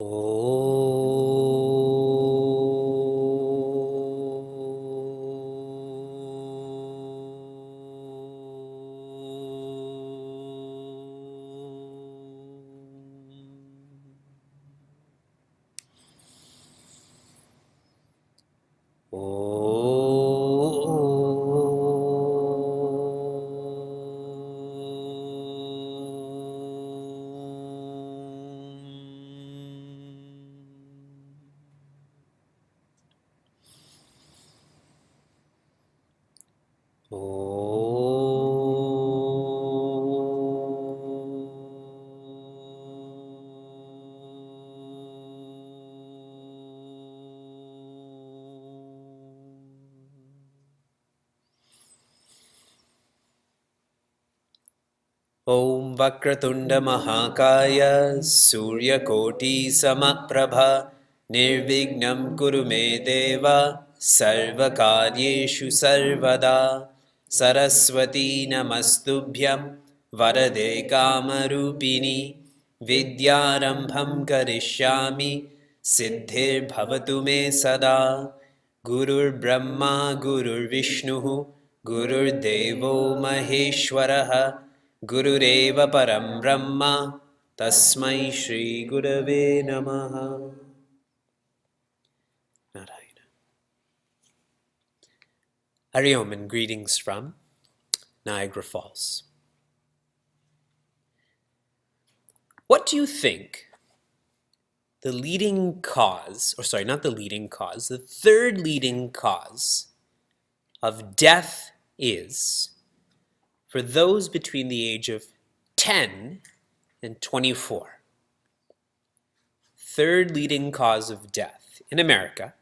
Oh. Om Vakratunda Mahakaya Suryakoti Samaprabha Nirvignam Kuru Me Deva Sarvakaryeshu Sarvada Saraswati Namastubhyam Varade Kamarupini Vidyarambham Karishyami Siddhir Bhavatu Me Sada Gurur Brahma Gurur Vishnu Gurur Devo Maheshwaraha Gurureva Param Brahma Tasmai Shri Gurave Namaha. Narayana. Hari Om and greetings from Niagara Falls. What do you think the leading cause, or sorry, not the leading cause, the third leading cause of death is for those between the age of 10 and 24? Third leading cause of death in America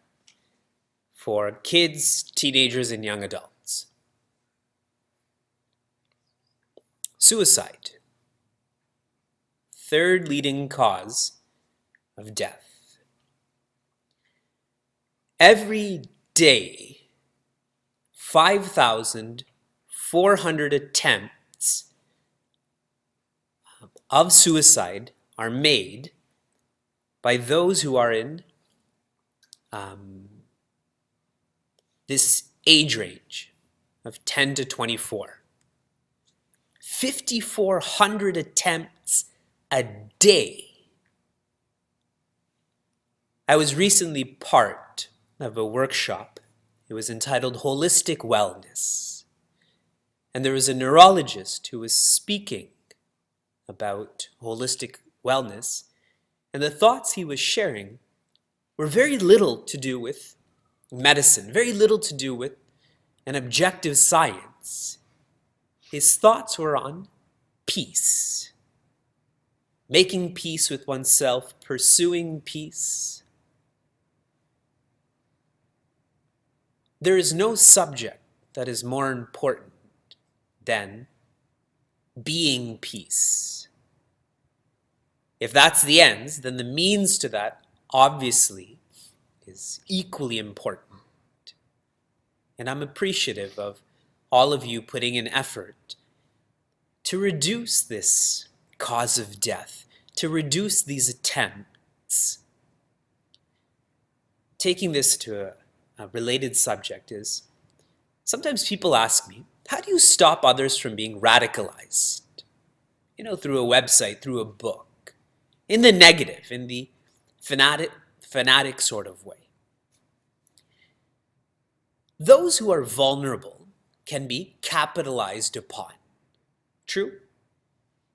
for kids, teenagers, and young adults. Suicide. Third leading cause of death. Every day, 5,400 attempts of suicide are made by those who are in this age range of 10 to 24. 5,400 attempts a day. I was recently part of a workshop. It was entitled Holistic Wellness. And there was a neurologist who was speaking about holistic wellness, and the thoughts he was sharing were very little to do with medicine, very little to do with an objective science. His thoughts were on peace, making peace with oneself, pursuing peace. There is no subject that is more important than being peace. If that's the ends, then the means to that obviously is equally important. And I'm appreciative of all of you putting in effort to reduce this cause of death, to reduce these attempts. Taking this to a related subject is, sometimes people ask me, how do you stop others from being radicalized? Through a website, through a book, in the negative, in the fanatic sort of way. Those who are vulnerable can be capitalized upon. True?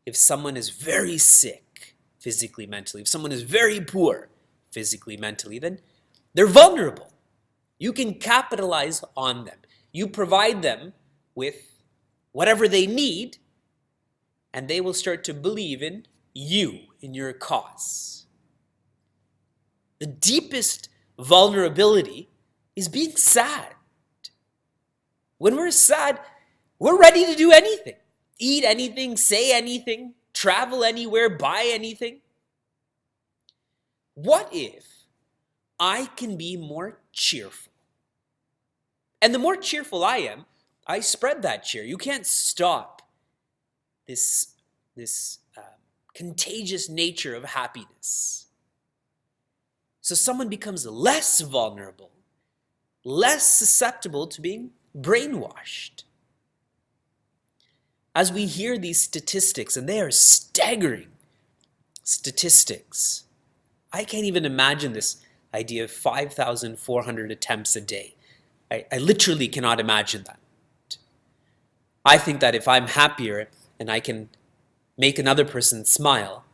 If someone is very sick, physically, mentally, if someone is very poor, physically, mentally, then they're vulnerable. You can capitalize on them. You provide them with whatever they need, and they will start to believe in you, in your cause. The deepest vulnerability is being sad. When we're sad, we're ready to do anything. Eat anything, say anything, travel anywhere, buy anything. What if I can be more cheerful? And the more cheerful I am, I spread that cheer. You can't stop this contagious nature of happiness. So someone becomes less vulnerable, less susceptible to being brainwashed. As we hear these statistics, and they are staggering statistics, I can't even imagine this idea of 5,400 attempts a day. I literally cannot imagine that. I think that if I'm happier and I can make another person smile,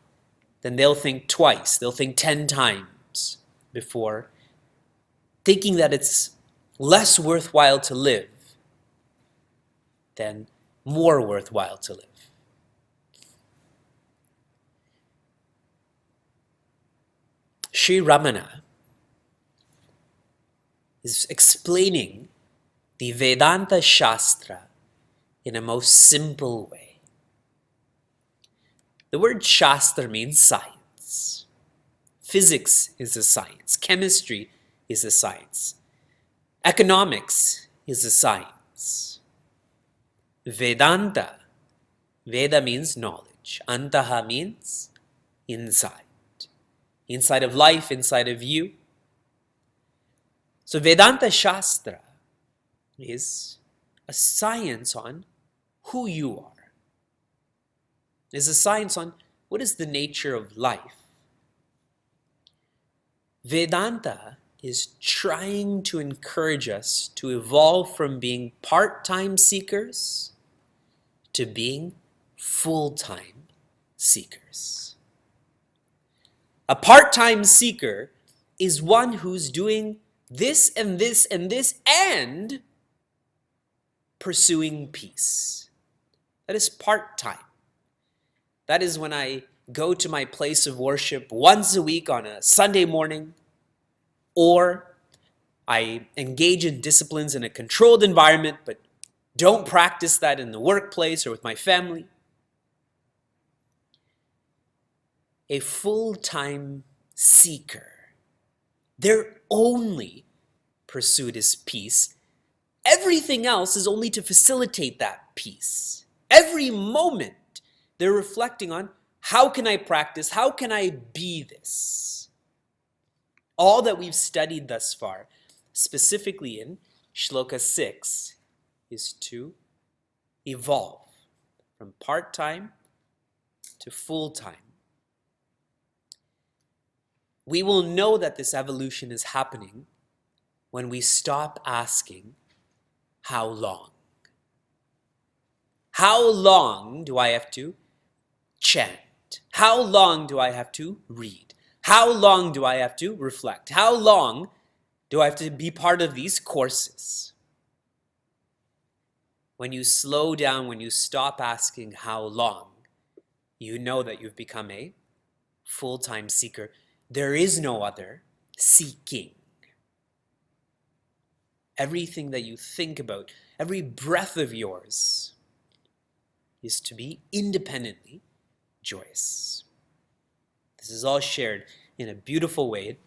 then they'll think twice, they'll think 10 times before thinking that it's less worthwhile to live than more worthwhile to live. Sri Ramana is explaining the Vedanta Shastra in a most simple way. The word Shastra means science. Physics is a science. Chemistry is a science. Economics is a science. Vedanta, Veda means knowledge. Antaha means inside. Inside of life, inside of you. So Vedanta Shastra is a science on who you are. It's a science on what is the nature of life. Vedanta is trying to encourage us to evolve from being part-time seekers to being full-time seekers. A part-time seeker is one who's doing this and this and this and pursuing peace. That is part-time. That is when I go to my place of worship once a week on a Sunday morning, or I engage in disciplines in a controlled environment, but don't practice that in the workplace or with my family. A full-time seeker, their only pursuit is peace. Everything else is only to facilitate that peace. Every moment they're reflecting on, how can I practice? How can I be this? All that we've studied thus far, specifically in Shloka 6, is to evolve from part-time to full-time. We will know that this evolution is happening when we stop asking, how long? How long do I have to chant? How long do I have to read? How long do I have to reflect? How long do I have to be part of these courses? When you slow down, when you stop asking how long, you know that you've become a full-time seeker. There is no other seeking. Everything that you think about, every breath of yours, is to be independently joyous. This is all shared in a beautiful way.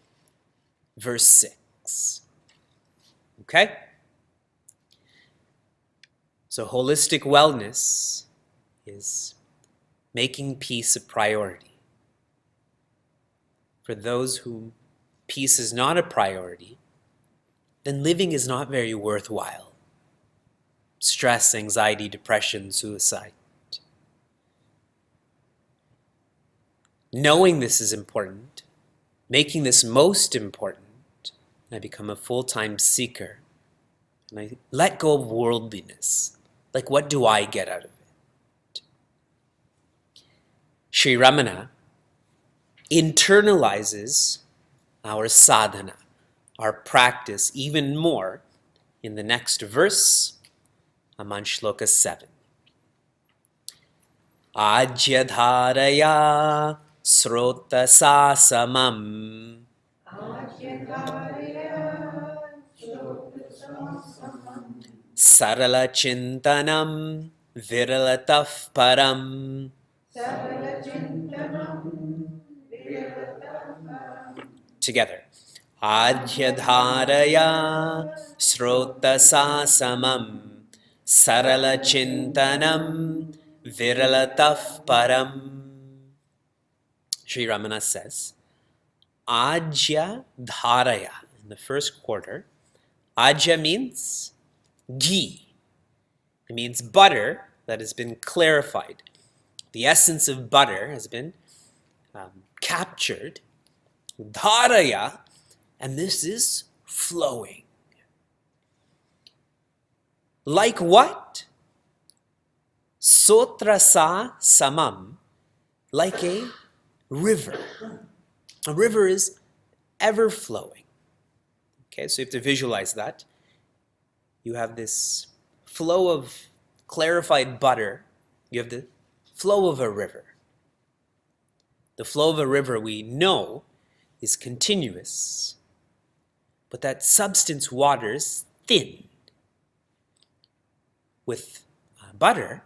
Verse 6. Okay? So holistic wellness is making peace a priority. For those whom peace is not a priority, then living is not very worthwhile. Stress, anxiety, depression, suicide. Knowing this is important, making this most important, I become a full-time seeker. And I let go of worldliness. Like, what do I get out of it? Sri Ramana internalizes our sadhana, our practice, even more in the next verse, Aman Shloka 7. Ajyadharaya srota sasamam sarala chintanam viralataf param. Together. Ajyadharaya srota sasamam sarala chintanam viralataf param. Sri Ramana says, Ajya Dharaya. In the first quarter, Ajya means ghee. It means butter that has been clarified. The essence of butter has been captured. Dharaya, and this is flowing. Like what? Sotrasa samam, like a river. A river is ever flowing. Okay, so you have to visualize that. You have this flow of clarified butter. You have the flow of a river. The flow of a river we know is continuous, but that substance water is thin. With butter,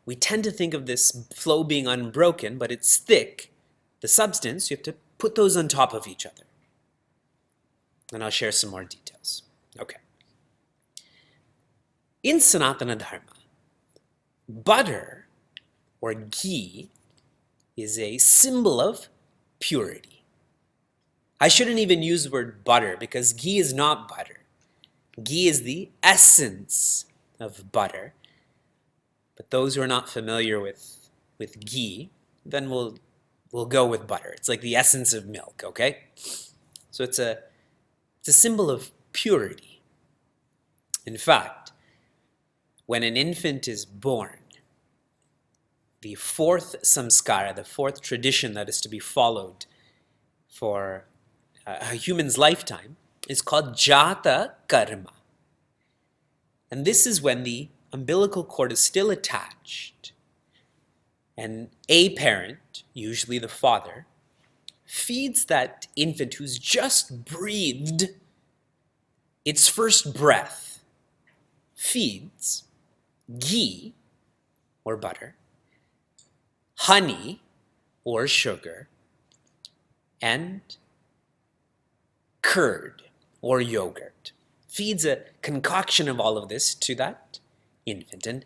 we tend to think of this flow being unbroken, but it's thick. The substance, you have to put those on top of each other. And I'll share some more details. Okay. In Sanatana Dharma, butter or ghee is a symbol of purity. I shouldn't even use the word butter because ghee is not butter. Ghee is the essence of butter. But those who are not familiar with ghee, then we'll go with butter. It's like the essence of milk, okay? So it's a symbol of purity. In fact, when an infant is born, the fourth samskara, the fourth tradition that is to be followed for a human's lifetime, is called jata karma. And this is when the umbilical cord is still attached, and a parent, usually the father, feeds that infant who's just breathed its first breath, feeds ghee or butter, honey or sugar, and curd or yogurt. Feeds a concoction of all of this to that infant. And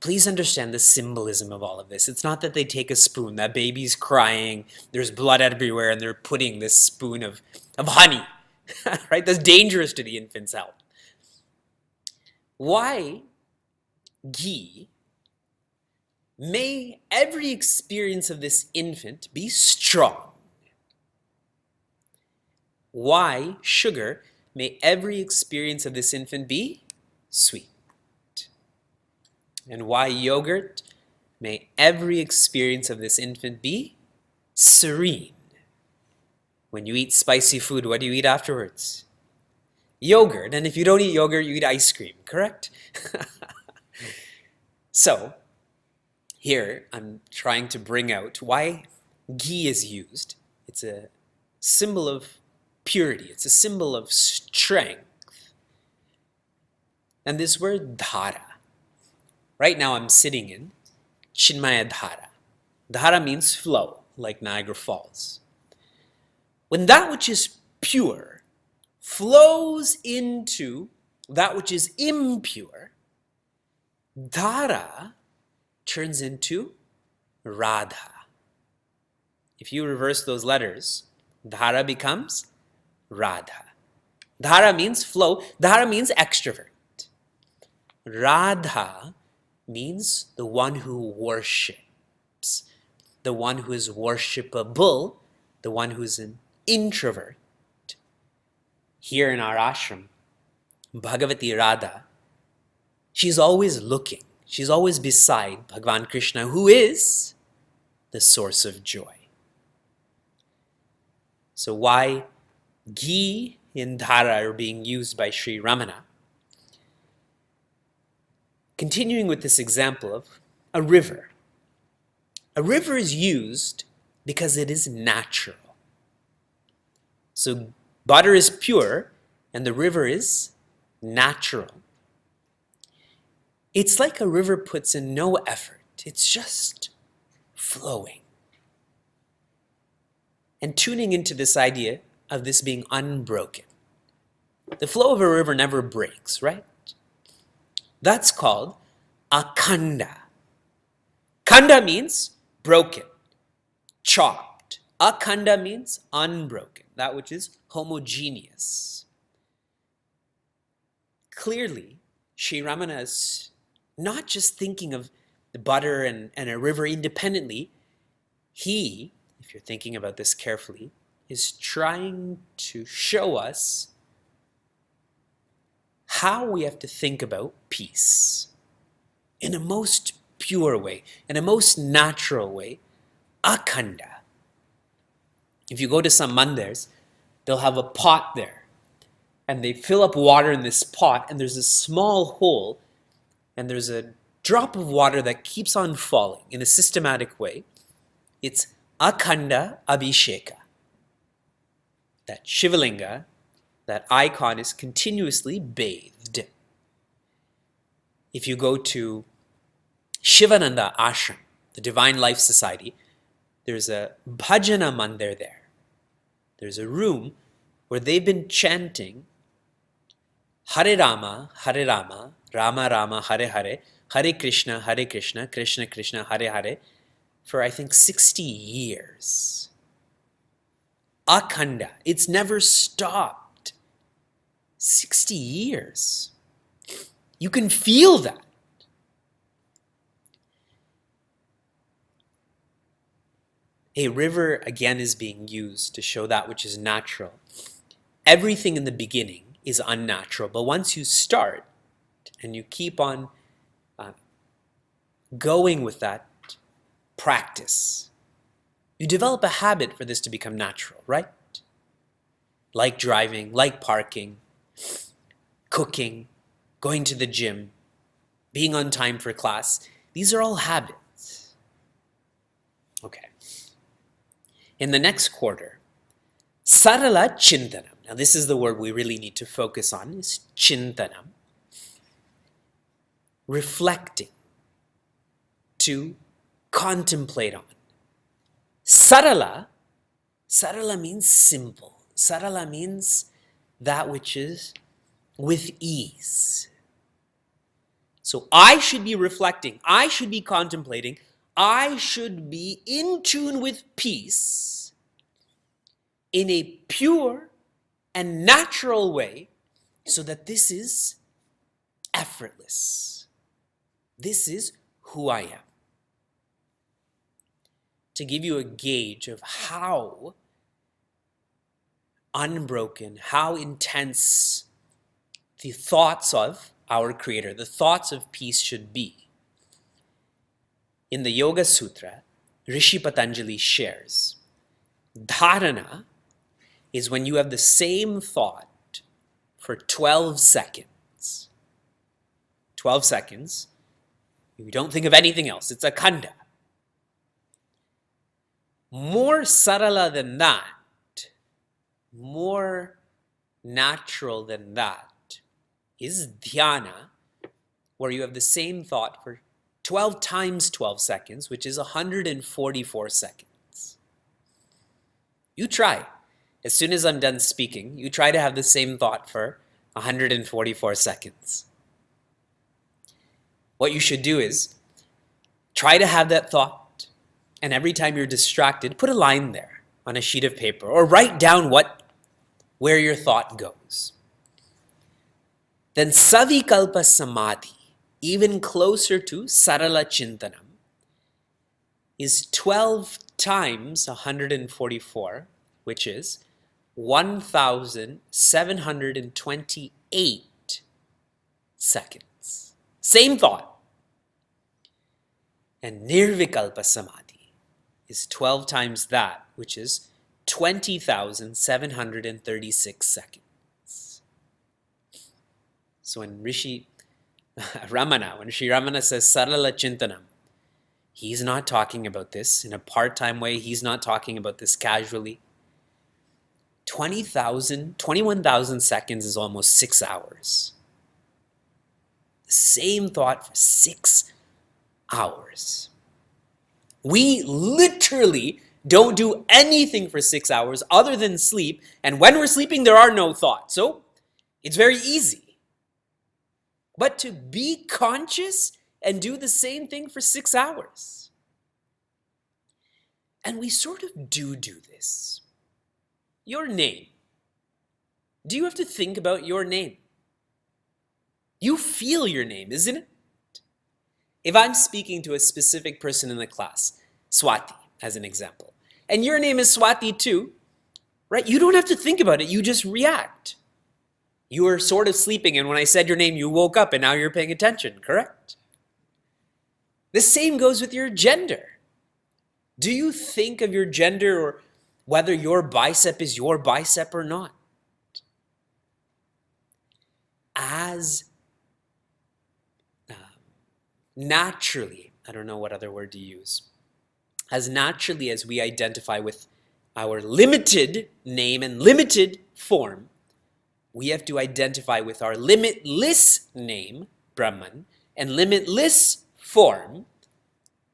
please understand the symbolism of all of this. It's not that they take a spoon, that baby's crying, there's blood everywhere, and they're putting this spoon of honey, right? That's dangerous to the infant's health. Why ghee? May every experience of this infant be strong. Why sugar? May every experience of this infant be sweet. And why yogurt? May every experience of this infant be serene. When you eat spicy food, what do you eat afterwards? Yogurt. And if you don't eat yogurt, you eat ice cream, correct? So, here I'm trying to bring out why ghee is used. It's a symbol of purity. It's a symbol of strength. And this word dhara. Right now I'm sitting in Chinmaya Dhara. Dhara means flow, like Niagara Falls. When that which is pure flows into that which is impure, Dhara turns into Radha. If you reverse those letters, Dhara becomes Radha. Dhara means flow. Dhara means extrovert. Radha means the one who worships, the one who is worshipable, the one who's an introvert. Here in our ashram, Bhagavati Radha, she's always looking. She's always beside Bhagavan Krishna, who is the source of joy. So why ghee and dhara are being used by Sri Ramana? Continuing with this example of a river. A river is used because it is natural. So butter is pure and the river is natural. It's like a river puts in no effort. It's just flowing. And tuning into this idea of this being unbroken. The flow of a river never breaks, right? That's called akhanda. Khanda means broken, chopped, Akhanda means unbroken, that which is homogeneous. Clearly, Sri Ramana is not just thinking of the butter and a river independently. He, if you're thinking about this carefully, is trying to show us how we have to think about peace in a most pure way, in a most natural way, akhanda. If you go to some mandirs, they'll have a pot there, and they fill up water in this pot, and there's a small hole, and there's a drop of water that keeps on falling in a systematic way. It's akhanda abhisheka. That Shivalinga, that icon, is continuously bathed. If you go to Shivananda Ashram, the Divine Life Society, there's a bhajana mandir there. There's a room where they've been chanting Hare Rama, Rama Rama, Hare Hare, Hare Krishna, Krishna Krishna, Hare Hare, for I think 60 years. Akhanda, it's never stopped. 60 years. You can feel that. A river, again, is being used to show that which is natural. Everything in the beginning is unnatural, but once you start and you keep on going with that practice, you develop a habit for this to become natural, right? Like driving, like parking, cooking, going to the gym, being on time for class. These are all habits. Okay. In the next quarter, sarala chintanam. Now this is the word we really need to focus on, is chintanam. Reflecting, to contemplate on. Sarala means simple. Sarala means that which is with ease. So I should be reflecting, I should be contemplating, I should be in tune with peace in a pure and natural way, so that this is effortless. This is who I am. To give you a gauge of how unbroken, how intense the thoughts of our Creator, the thoughts of peace should be. In the Yoga Sutra, Rishi Patanjali shares, dharana is when you have the same thought for 12 seconds. 12 seconds, you don't think of anything else, it's akhanda. More sarala than that, more natural than that, is dhyana, where you have the same thought for 12 times 12 seconds, which is 144 seconds. You try. As soon as I'm done speaking, you try to have the same thought for 144 seconds. What you should do is try to have that thought, and every time you're distracted, put a line there on a sheet of paper, or write down where your thought goes. Then savikalpa samadhi, even closer to sarala chintanam, is 12 times 144, which is 1,728 seconds. Same thought. And nirvikalpa samadhi is 12 times that, which is 20,736 seconds. So when Sri Ramana says sarala chintanam, he's not talking about this in a part-time way. He's not talking about this casually. 21,000 seconds is almost 6 hours. The same thought for 6 hours. We literally don't do anything for 6 hours other than sleep, and when we're sleeping, there are no thoughts. So it's very easy. But to be conscious and do the same thing for 6 hours. And we sort of do this. Your name. Do you have to think about your name? You feel your name, isn't it? If I'm speaking to a specific person in the class, Swati, as an example, and your name is Swati too, right? You don't have to think about it. You just react. You were sort of sleeping, and when I said your name, you woke up, and now you're paying attention, correct? The same goes with your gender. Do you think of your gender or whether your bicep is your bicep or not? As naturally, I don't know what other word to use, as naturally as we identify with our limited name and limited form, we have to identify with our limitless name, Brahman, and limitless form,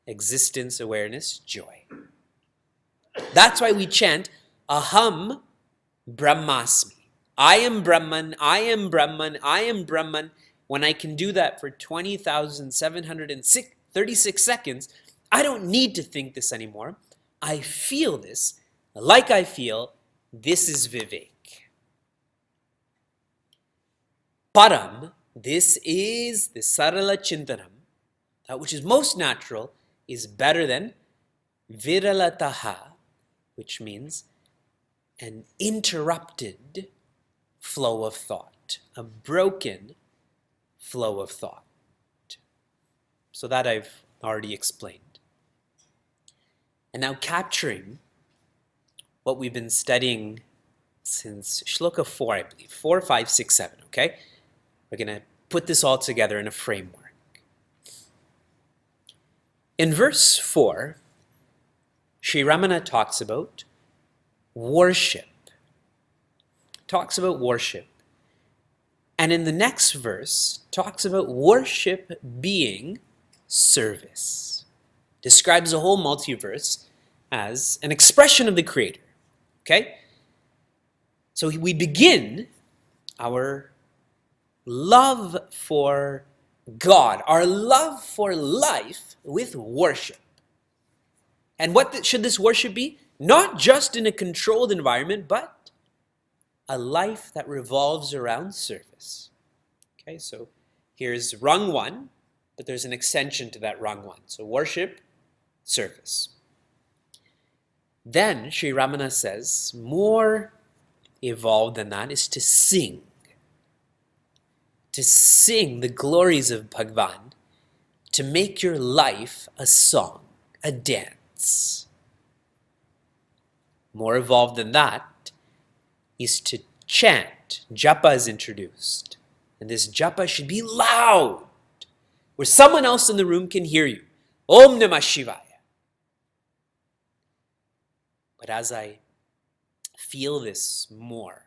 existence, awareness, joy. That's why we chant, Aham Brahmasmi. I am Brahman, I am Brahman, I am Brahman. When I can do that for 20,736 seconds, I don't need to think this anymore. I feel this like I feel. This is Vivek. Param, this is the Sarala Chintanam, that which is most natural, is better than Viralataha, which means an interrupted flow of thought, a broken flow of thought. So that I've already explained. And now capturing what we've been studying since Shloka 4, I believe, 4, 5, 6, 7, okay? We're going to put this all together in a framework. In verse 4, Sri Ramana talks about worship. And in the next verse, talks about worship being service. Describes the whole multiverse as an expression of the Creator. Okay? So we begin our love for God, our love for life with worship. And what should this worship be? Not just in a controlled environment, but a life that revolves around service. Okay, so here's rung 1, but there's an extension to that rung 1. So worship, service. Then Sri Ramana says, more evolved than that is to sing. To sing the glories of Bhagavan, to make your life a song, a dance. More evolved than that is to chant. Japa is introduced. And this japa should be loud, where someone else in the room can hear you. Om Namah Shivaya. But as I feel this more,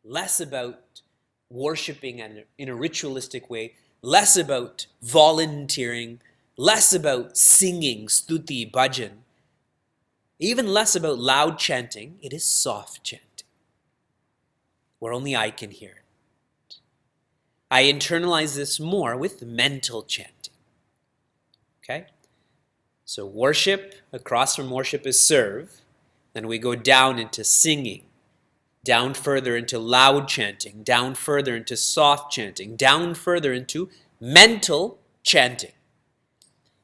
less about worshiping in a ritualistic way, less about volunteering, less about singing, stuti, bhajan, even less about loud chanting, it is soft chanting, where only I can hear it. I internalize this more with mental chanting. Okay? So worship, across from worship is serve. Then we go down into singing, down further into loud chanting, down further into soft chanting, down further into mental chanting.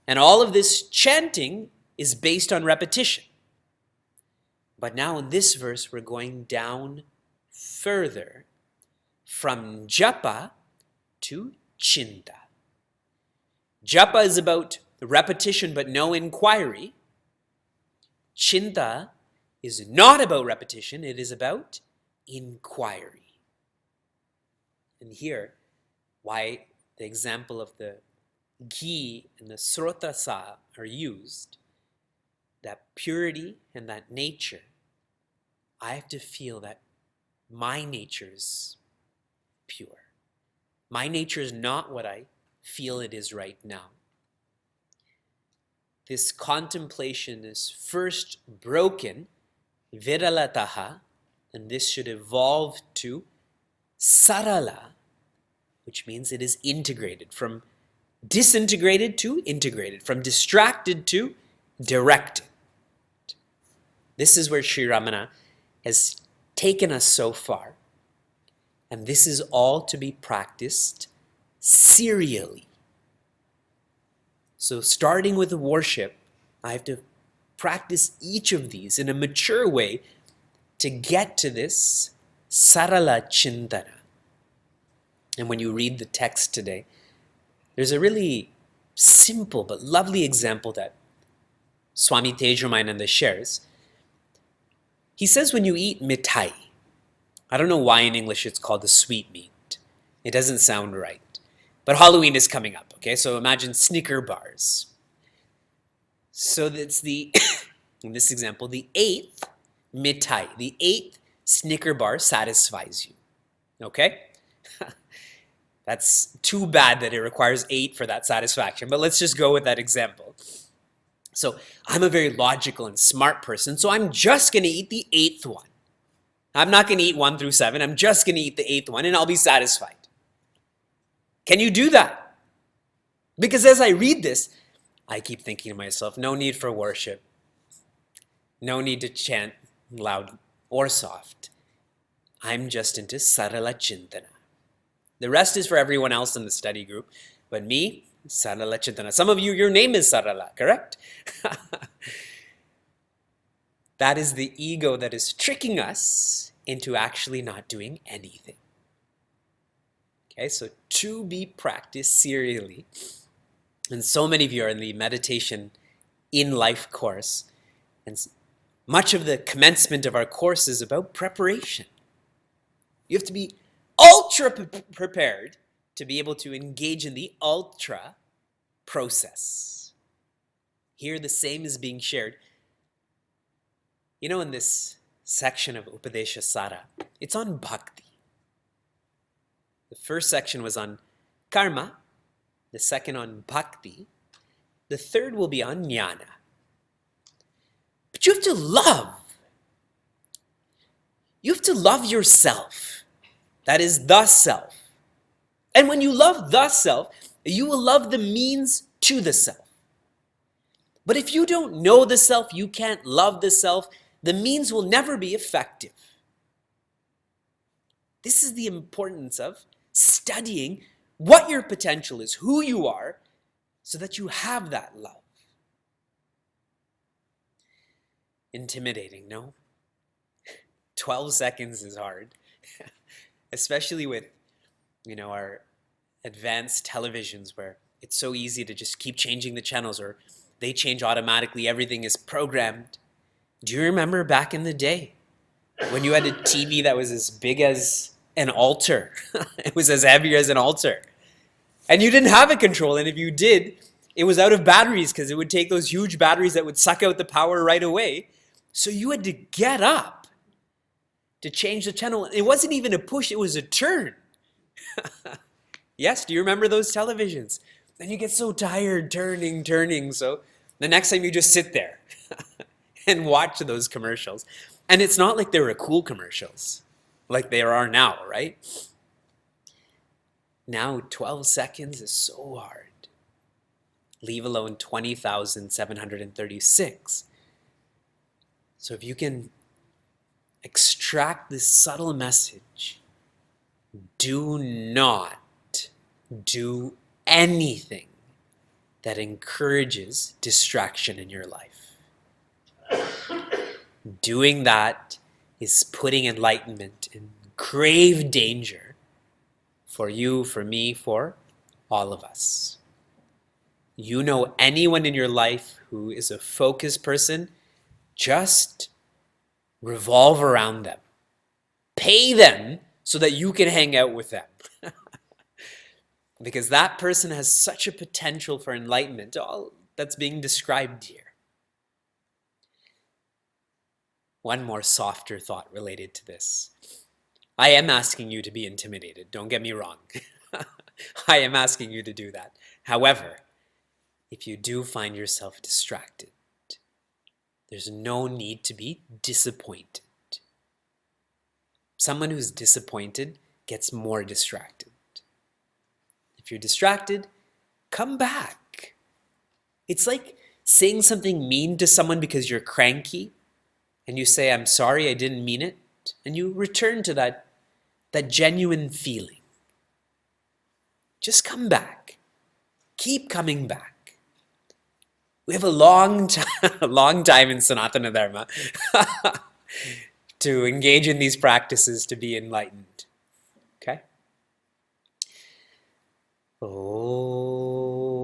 And all of this chanting is based on repetition. But now in this verse, we're going down further from japa to chinta. Japa is about repetition but no inquiry. Chinta is not about repetition, it is about inquiry. And here, why the example of the ghee and the srotasa are used, that purity and that nature, I have to feel that my nature is pure. My nature is not what I feel it is right now. This contemplation is first broken, viralataha, and this should evolve to sarala, which means it is integrated, from disintegrated to integrated, from distracted to directed. This is where Sri Ramana has taken us so far. And this is all to be practiced serially. So starting with the worship, I have to practice each of these in a mature way to get to this sarala chintana. And when you read the text today, there's a really simple but lovely example that Swami Tejramananda shares. He says when you eat mithai, I don't know why in English it's called the sweetmeat. It doesn't sound right. But Halloween is coming up, okay? So imagine Snicker bars. So that's the, in this example, the 8th mithai, the 8th Snicker bar satisfies you, okay? That's too bad that it requires 8 for that satisfaction, but let's just go with that example. So I'm a very logical and smart person, so I'm just going to eat the 8th one. I'm not going to eat 1 through 7. I'm just going to eat the 8th one and I'll be satisfied. Can you do that? Because as I read this, I keep thinking to myself, no need for worship. No need to chant loud or soft. I'm just into sarala chintana. The rest is for everyone else in the study group, but me, sarala chintana. Some of you, your name is Sarala, correct? That is the ego that is tricking us into actually not doing anything. Okay, so to be practiced serially. And so many of you are in the meditation in life course. And much of the commencement of our course is about preparation. You have to be ultra prepared to be able to engage in the ultra process. Here the same is being shared. You know, in this section of Upadesha Sara, it's on bhakti. The first section was on karma, the second on bhakti, the third will be on jnana. But you have to love. You have to love yourself. That is the self. And when you love the self, you will love the means to the self. But if you don't know the self, you can't love the self, the means will never be effective. This is the importance of studying what your potential is, who you are, so that you have that love. Intimidating, no? 12 seconds is hard, especially with, our advanced televisions where it's so easy to just keep changing the channels or they change automatically, everything is programmed. Do you remember back in the day when you had a TV that was as big as an altar? It was as heavy as an altar. And you didn't have a control, and if you did, it was out of batteries because it would take those huge batteries that would suck out the power right away. So you had to get up to change the channel. It wasn't even a push, it was a turn. Yes, do you remember those televisions? And you get so tired turning. So the next time you just sit there and watch those commercials. And it's not like they were cool commercials like there are now, right? Now 12 seconds is so hard. Leave alone 20,736. So if you can extract this subtle message, do not do anything that encourages distraction in your life. Doing that is putting enlightenment in grave danger for you, for me, for all of us. You know anyone in your life who is a focused person, just revolve around them. Pay them so that you can hang out with them. Because that person has such a potential for enlightenment, all that's being described here. One more softer thought related to this. I am asking you to be intimidated, don't get me wrong. I am asking you to do that. However, if you do find yourself distracted, there's no need to be disappointed. Someone who's disappointed gets more distracted. If you're distracted, come back. It's like saying something mean to someone because you're cranky. and you say, I'm sorry, I didn't mean it, and you return to that genuine feeling. Just come back. Keep coming back. We have a long time in Sanatana Dharma to engage in these practices to be enlightened. Okay? Oh.